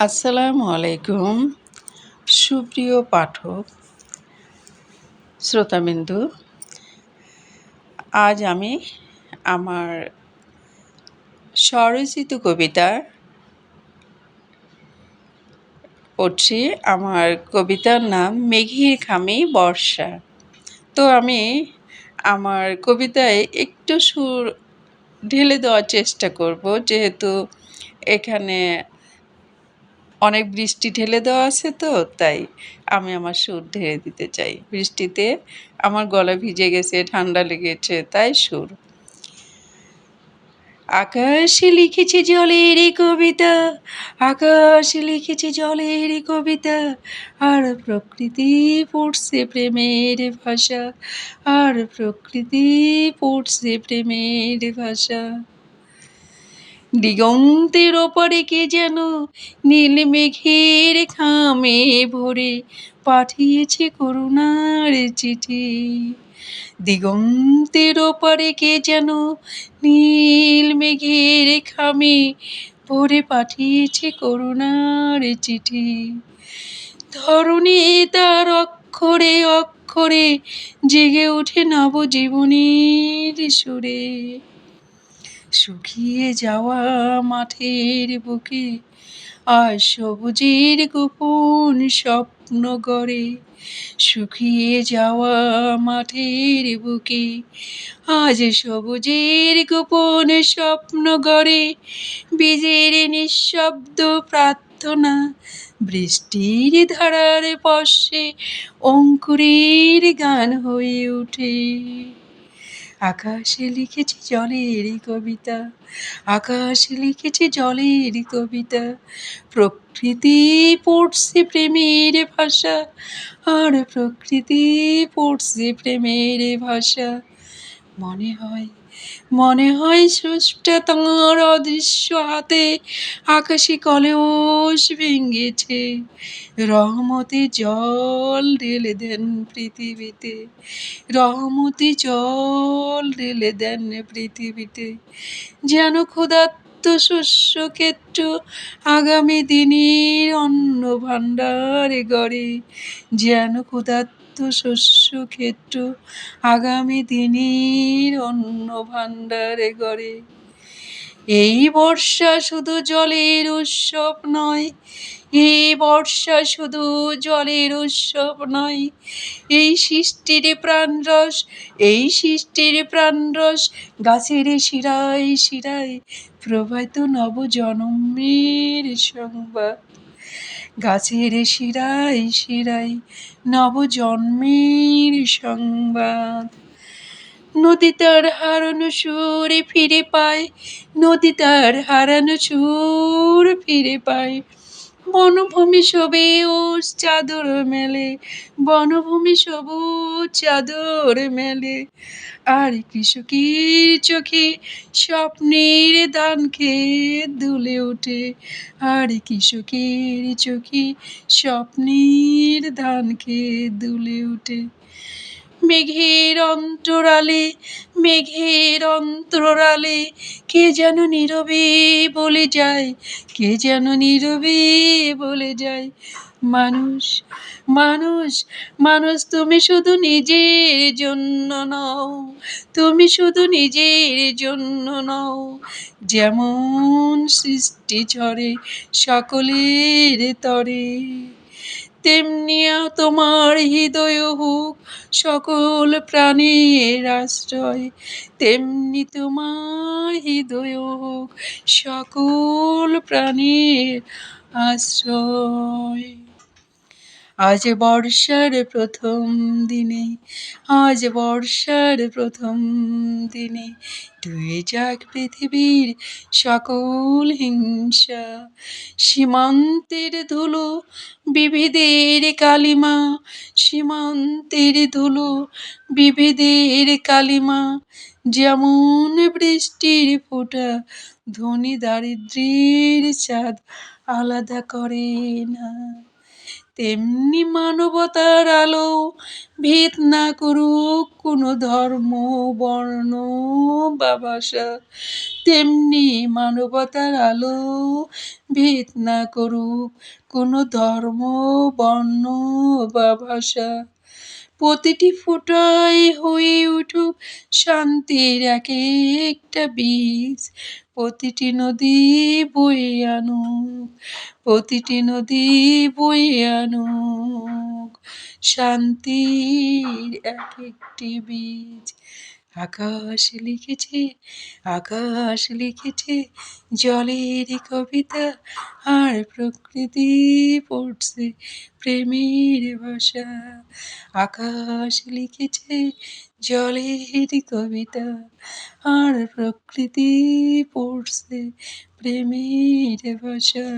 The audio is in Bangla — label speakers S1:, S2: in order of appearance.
S1: আসসালামু আলাইকুম। সুপ্রিয় পাঠক, শ্রোতাবিন্দু, আজ আমি আমার স্বরচিত কবিতা পড়ছি। আমার কবিতার নাম মেঘের খামে বর্ষা। তো আমি আমার কবিতায় একটু সুর ঢেলে দেওয়ার চেষ্টা করব, যেহেতু এখানে অনেক বৃষ্টি ঢেলে দেওয়া আছে, তো তাই আমি আমার সুর ঢেলে দিতে চাই। বৃষ্টিতে আমার গলা ভিজে গেছে, ঠান্ডা লেগেছে, তাই সুর। আকাশ লিখেছে জলের কবিতা, আকাশ লিখেছে জলের কবিতা, আর প্রকৃতি পড়ছে প্রেমের ভাষা, আর প্রকৃতি পড়ছে প্রেমের ভাষা। দিগন্তের ওপারে কে যেন নীল মেঘের খামে ভরে পাঠিয়েছে করুণার চিঠি। দিগন্তের ওপারে কে যেন নীল মেঘের খামে ভরে পাঠিয়েছে করুণার চিঠি। ধরণী তার অক্ষরে অক্ষরে জেগে ওঠে নবজীবনের সুরে। শুকিয়ে যাওয়া মাঠের বুকে আর সবুজের গোপন স্বপ্ন গড়ে। শুকিয়ে যাওয়া মাঠের বুকে আজ সবুজের গোপন স্বপ্ন গড়ে। বীজের নিঃশব্দ প্রার্থনা বৃষ্টির ধারার পশ্বে অঙ্কুরের গান হয়ে ওঠে। আকাশে লিখেছি জলের কবিতা, আকাশে লিখেছি জলের কবিতা, প্রকৃতি পড়ছে প্রেমের ভাষা, আর প্রকৃতি পড়ছে প্রেমের ভাষা। মনে হয় স্রষ্টা তাঁর অদৃশ্য হাতে আকাশে কলস ভেঙেছে, রহমতে জল ঢেলে দেন পৃথিবীতে, রহমতে জল ঢেলে দেন পৃথিবীতে। যেন ক্ষুধার্ত শস্য ক্ষেত্র আগামী দিনের অন্ন ভাণ্ডার গড়ে, যেন ক্ষুধার্ত শস্য ক্ষেত্র আগামী দিনের অন্ন ভাণ্ডার গড়ে। এই বর্ষা শুধু জলের উৎসব নয়, এই বর্ষা শুধু জলের উৎসব নয়, এই সৃষ্টির প্রাণরস, এই সৃষ্টির প্রাণরস গাছের শিরায় শিরায় প্রবাহিত নবজন্মের সংবাদ। গাছের শিরায় শিরায় নবজন্মের সংবাদ। নদী তার হারানো সুর ফিরে পায়, নদী তার হারানো সুর ফিরে পায়। বনভূমি সবুজ চাদর মেলে, বনভূমি সবুজ চাদর মেলে, আর কৃষকের চোখে স্বপ্নের ধান ক্ষেত দুলে ওঠে, আর কৃষকের চোখে স্বপ্নের ধান ক্ষেত দুলে ওঠে। মেঘের অন্তরালে, মেঘের অন্তরালে কে যেন নীরবে বলে যায়, কে যেন নীরবে বলে যায়, মানুষ মানুষ মানুষ তুমি শুধু নিজের জন্য নও, তুমি শুধু নিজের জন্য নও। যেমন সৃষ্টি ঝরে সকলের তরে, তেমনি তোমার হৃদয় হোক সকল প্রাণীর আশ্রয়, তেমনি তোমার হৃদয় হোক সকল প্রাণীর আশ্রয়। আজ বর্ষার প্রথম দিনে, আজ বর্ষার প্রথম দিনে ধুয়ে যাক পৃথিবীর সকল হিংসা। সীমান্তের ধুলো বিভেদের কালিমা, সীমান্তের ধুলো বিভেদের কালিমা, যেমন বৃষ্টির ফোঁটা ধনী দারিদ্র্যের চাঁদ আলাদা করে না, তেমনি মানবতার আলো ভেদ না করুক কোনো ধর্ম, বর্ণ বা ভাষা। তেমনি মানবতার আলো ভেদ না করুক কোনো ধর্ম, বর্ণ বা ভাষা। প্রতিটি ফোঁটায় হয়ে উঠুক শান্তির এক একটা বীজ। প্রতিটি নদী বয়ে আনুক, প্রতিটি নদী বয়ে আনুক শান্তির এক একটি বীজ। আকাশ লিখেছে, আকাশ লিখেছে জলের কবিতা, আর প্রকৃতি পড়ছে প্রেমের ভাষা। আকাশ লিখেছে জলের কবিতা, আর প্রকৃতি পড়ছে প্রেমের ভাষা।